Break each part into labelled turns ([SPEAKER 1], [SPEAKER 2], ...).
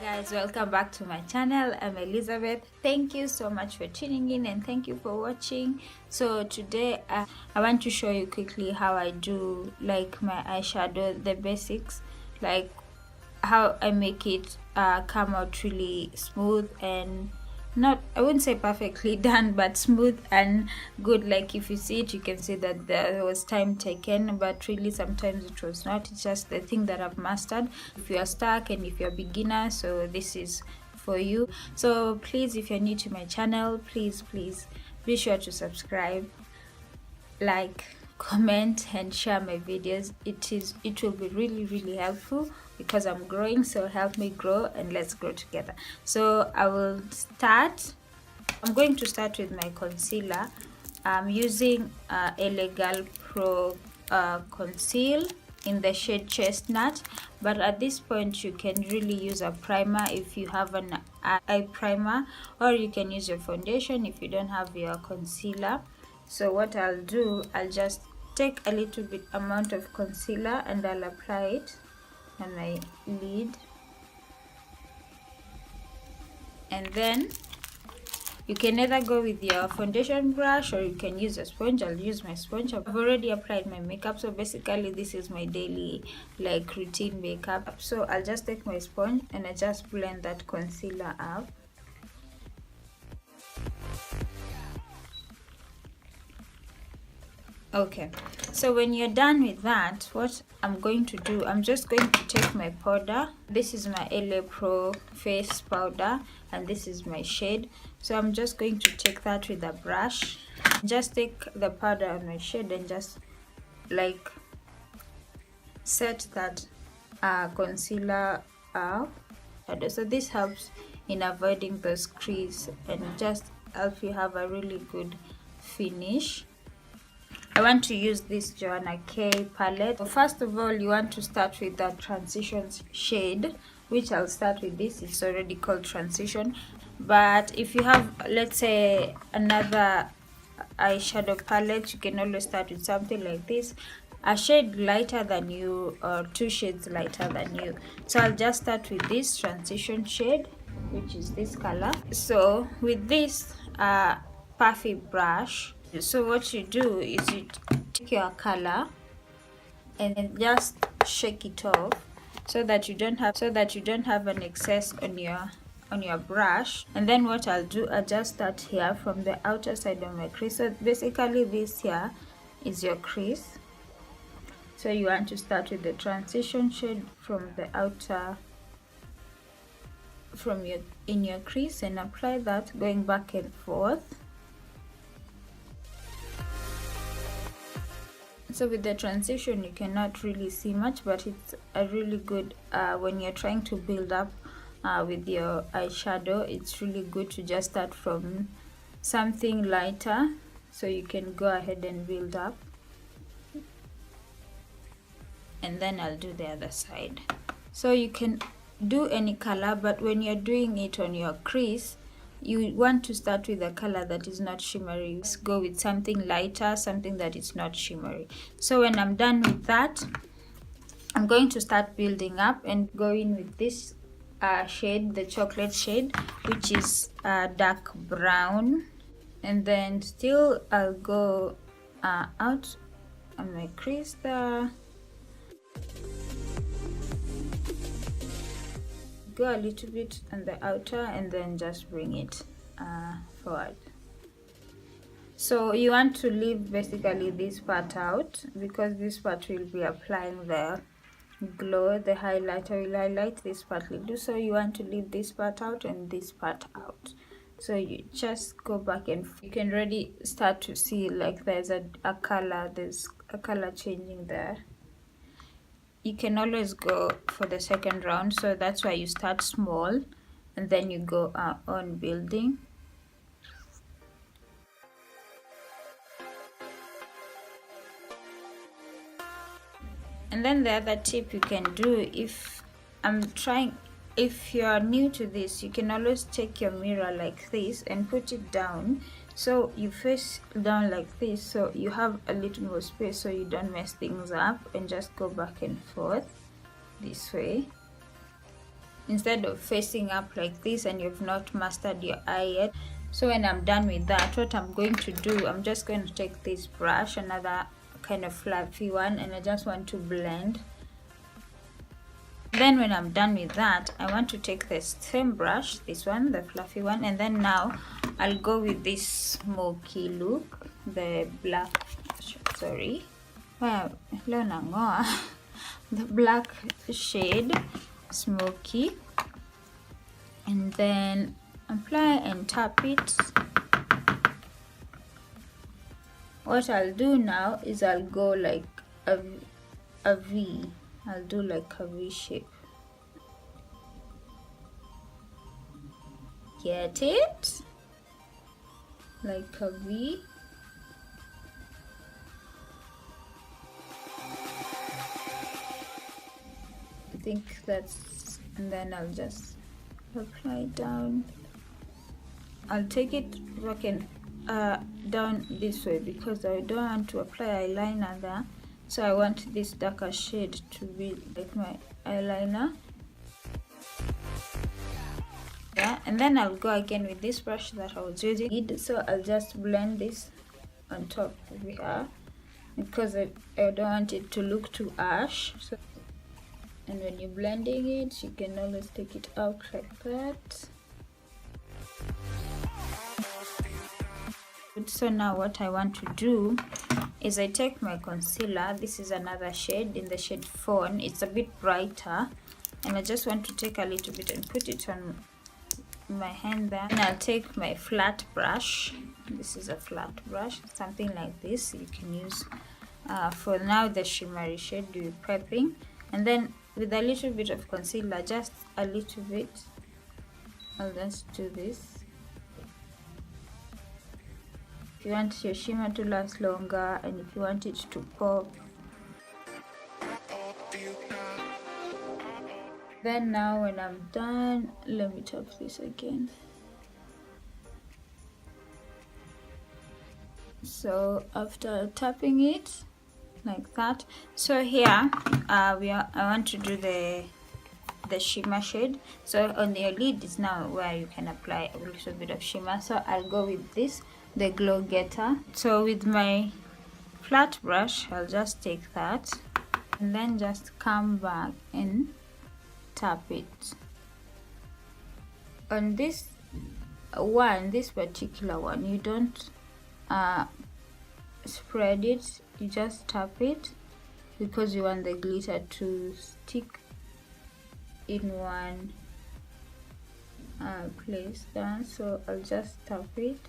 [SPEAKER 1] Guys, welcome back to my channel. I'm Elizabeth. Thank you so much for tuning in and thank you for watching. So today I want to show you quickly how I do like my eyeshadow, the basics, like how I make it come out really smooth and not, I wouldn't say perfectly done, but smooth and good. Like if you see it, you can see that there was time taken, but really sometimes it was not. It's just the thing that I've mastered. If you are stuck and if you're a beginner, so this is for you. So please, if you're new to my channel, please be sure to subscribe, like, comment and share my videos. It will be really helpful because I'm growing, so help me grow and let's grow together. So I will start. I'm going to start with my concealer. I'm using Elegant Pro Conceal in the shade Chestnut, but at this point you can really use a primer if you have an eye primer, or you can use your foundation if you don't have your concealer. So what I'll do, I'll just take a little bit amount of concealer and I'll apply it on my lid, and then you can either go with your foundation brush or you can use a sponge. I'll use my sponge. I've already applied my makeup, so basically this is my daily like routine makeup. So I'll just take my sponge and I just blend that concealer out. Okay, so when you're done with that, what I'm going to do, I'm just going to take my powder. This is my LA Pro face powder and this is my shade. So I'm just going to take that with a brush. Just take the powder on my shade and just like set that concealer up. So this helps in avoiding those creases and just help you have a really good finish. I want to use this Joanna K palette. So first of all, you want to start with that transition shade, which I'll start with this. It's already called transition. But if you have, let's say, another eyeshadow palette, you can always start with something like this, a shade lighter than you or two shades lighter than you. So I'll just start with this transition shade, which is this color. So with this puffy brush, so what you do is you take your color and just shake it off so that you don't have an excess on your brush. And then what I'll do, I'll just start here from the outer side of my crease. So basically this here is your crease. So you want to start with the transition shade from the outer, in your crease, and apply that going back and forth. So with the transition you cannot really see much, but it's a really good when you're trying to build up with your eyeshadow. It's really good to just start from something lighter so you can go ahead and build up. And then I'll do the other side. So you can do any color, but when you're doing it on your crease, you want to start with a color that is not shimmery. Just go with something lighter, something that is not shimmery. So when I'm done with that, I'm going to start building up and go in with this shade, the chocolate shade, which is dark brown. And then still I'll go out on my crease there. Go a little bit on the outer and then just bring it forward. So you want to leave basically this part out because this part will be applying the glow. The highlighter will highlight this part will do. So you want to leave this part out and this part out. So you just go back and you can already start to see like there's a color, there's a color changing there. You can always go for the second round, so that's why you start small and then you go on building. And then the other tip you can do, if you're new to this, you can always take your mirror like this and put it down. So you face down like this, so you have a little more space so you don't mess things up, and just go back and forth this way. instead of facing up like this and you've not mastered your eye yet. So when I'm done with that, what I'm going to do, I'm just going to take this brush, another kind of fluffy one, and I just want to blend. Then when I'm done with that, I want to take the same brush, this one, the fluffy one, and then now I'll go with this smoky look, the black, sorry, the black shade, smoky, and then apply and tap it. What I'll do now is I'll go like a V. I'll do like a V shape. Get it? Like a V. I think that's, and then I'll just apply down. I'll take it working down this way because I don't want to apply eyeliner there. So I want this darker shade to be like my eyeliner. Yeah, and then I'll go again with this brush that I was using. So I'll just blend this on top of here because I don't want it to look too ash. So, and when you're blending it, you can always take it out like that. So now what I want to do is I take my concealer. This is another shade in the shade Fawn. It's a bit brighter, and I just want to take a little bit and put it on my hand there. And I'll take my flat brush. This is a flat brush, something like this. You can use for now the shimmery shade you're prepping, and then with a little bit of concealer, just a little bit, I'll just do this. If you want your shimmer to last longer and if you want it to pop. Then now when I'm done, let me tap this again. So after tapping it like that, so here I want to do the shimmer shade. So on your lid is now where you can apply a little bit of shimmer. So I'll go with this, the Glow Getter. So with my flat brush, I'll just take that and then just come back and tap it on this one, this particular one. You don't spread it, you just tap it because you want the glitter to stick in one place there. So I'll just tap it.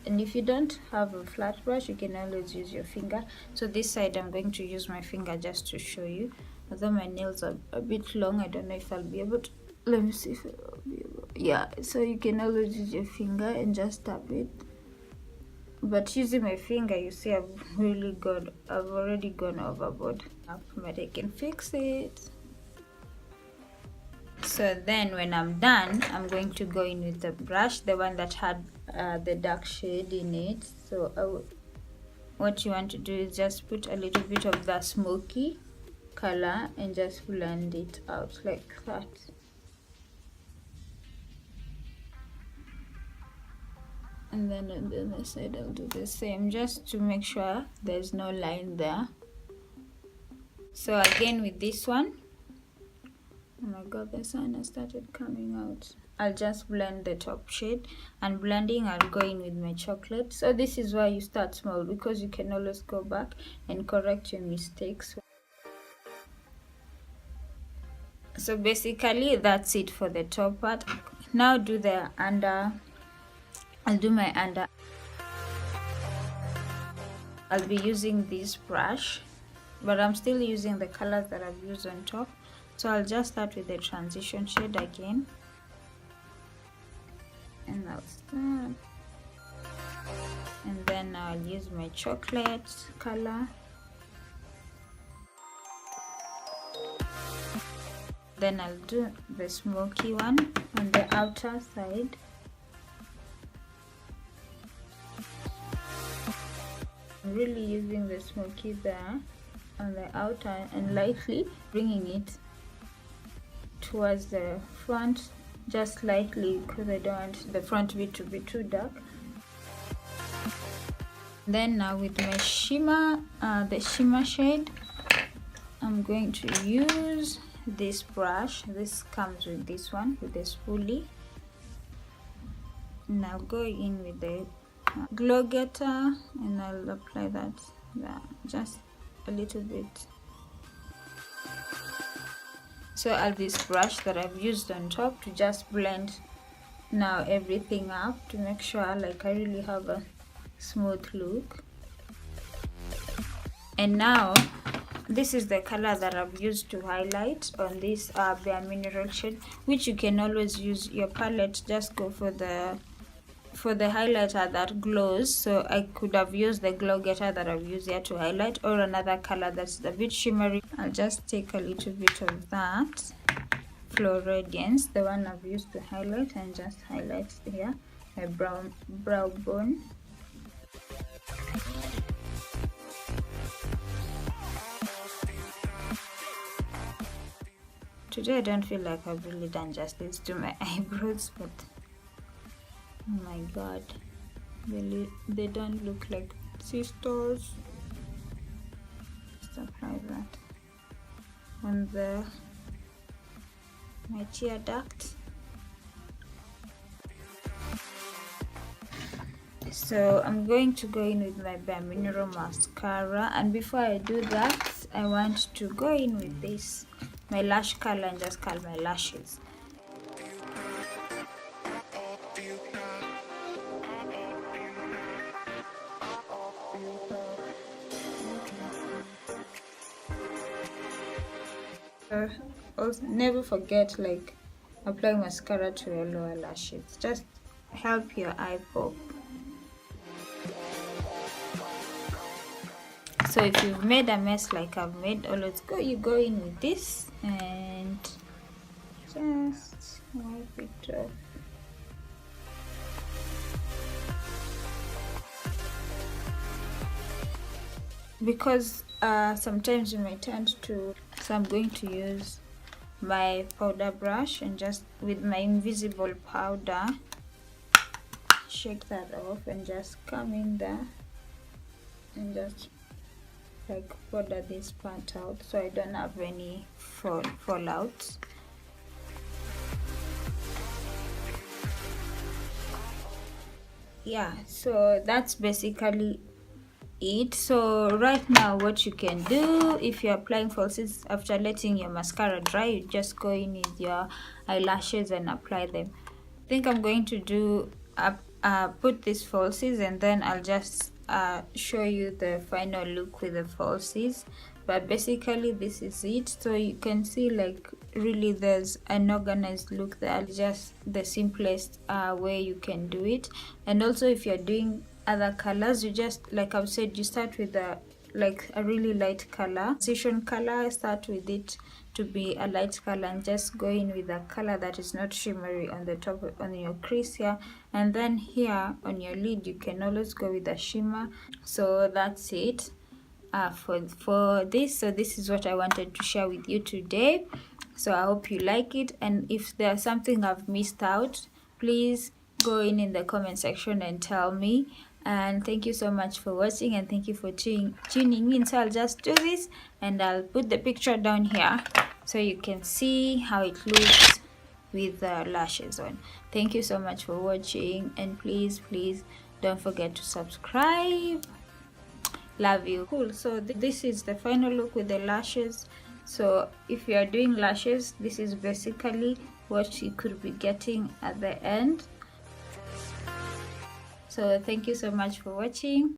[SPEAKER 1] And if you don't have a flat brush, you can always use your finger. So this side I'm going to use my finger just to show you. Although my nails are a bit long, I don't know if I'll be able to. Let me see if I'll be able. Yeah, so you can always use your finger and just tap it. But using my finger, you see, I've already gone overboard. But I can fix it. So then when I'm done, I'm going to go in with the brush, the one that had the dark shade in it. So what you want to do is just put a little bit of the smoky color and just blend it out like that. And then on the other side I'll do the same, just to make sure there's no line there. So again with this one, oh my god, the sun has started coming out. I'll just blend the top shade, and blending I'll go in with my chocolate. So this is why you start small, because you can always go back and correct your mistakes. So basically that's it for the top part. Now do the under. I'll do my under. I'll be using this brush, but I'm still using the colors that I've used on top. So I'll just start with the transition shade again, and I'll start, and then I'll use my chocolate color. Then I'll do the smoky one on the outer side. I'm really using the smoky there on the outer and lightly bringing it towards the front, just lightly, because I don't want the front bit to be too dark. Then now with my shimmer, the shimmer shade, I'm going to use this brush. This comes with this one, with the spoolie. Now go in with the glow getter and I'll apply that there, just a little bit. So I'll have this brush that I've used on top to just blend now everything up to make sure like I really have a smooth look. And now this is the color that I've used to highlight on this bare mineral shade, which you can always use your palette. Just go for the highlighter that glows. So I could have used the glow getter that I've used here to highlight, or another color that's a bit shimmery. I'll just take a little bit of that Flow Radiance, the one I've used to highlight, and just highlight here my brow bone. Today I don't feel like I've really done justice to my eyebrows, but oh my god, they don't look like sisters. Just apply that on my tear duct. So I'm going to go in with my bare mineral mascara, and before I do that I want to go in with this, my lash color, and just curl my lashes. Also, never forget, like, applying mascara to your lower lashes. Just help your eye pop. So if you've made a mess like I've made, you go in with this and just wipe it off. Because sometimes you might tend to, so I'm going to use my powder brush and just with my invisible powder shake that off and just come in there and just like powder this part out so I don't have any fallouts. Yeah, so that's basically it. So right now what you can do, if you're applying falsies after letting your mascara dry, you just go in with your eyelashes and apply them. I think I'm going to do put these falsies and then I'll just show you the final look with the falsies. But basically this is it. So you can see, like, really there's an organized look there. Just the simplest way you can do it. And also if you're doing other colors, you just, like I've said, you start with a really light color, transition color. Start with it to be a light color and just go in with a color that is not shimmery on the top, on your crease here, and then here on your lid you can always go with a shimmer. So that's it for this. So this is what I wanted to share with you today. So I hope you like it, and if there's something I've missed out, please go in the comment section and tell me. And thank you so much for watching, and thank you for tuning in. So I'll just do this and I'll put the picture down here so you can see how it looks with the lashes on. Thank you so much for watching, and please don't forget to subscribe. Love you. Cool. So this is the final look with the lashes. So if you are doing lashes, this is basically what you could be getting at the end. So thank you so much for watching.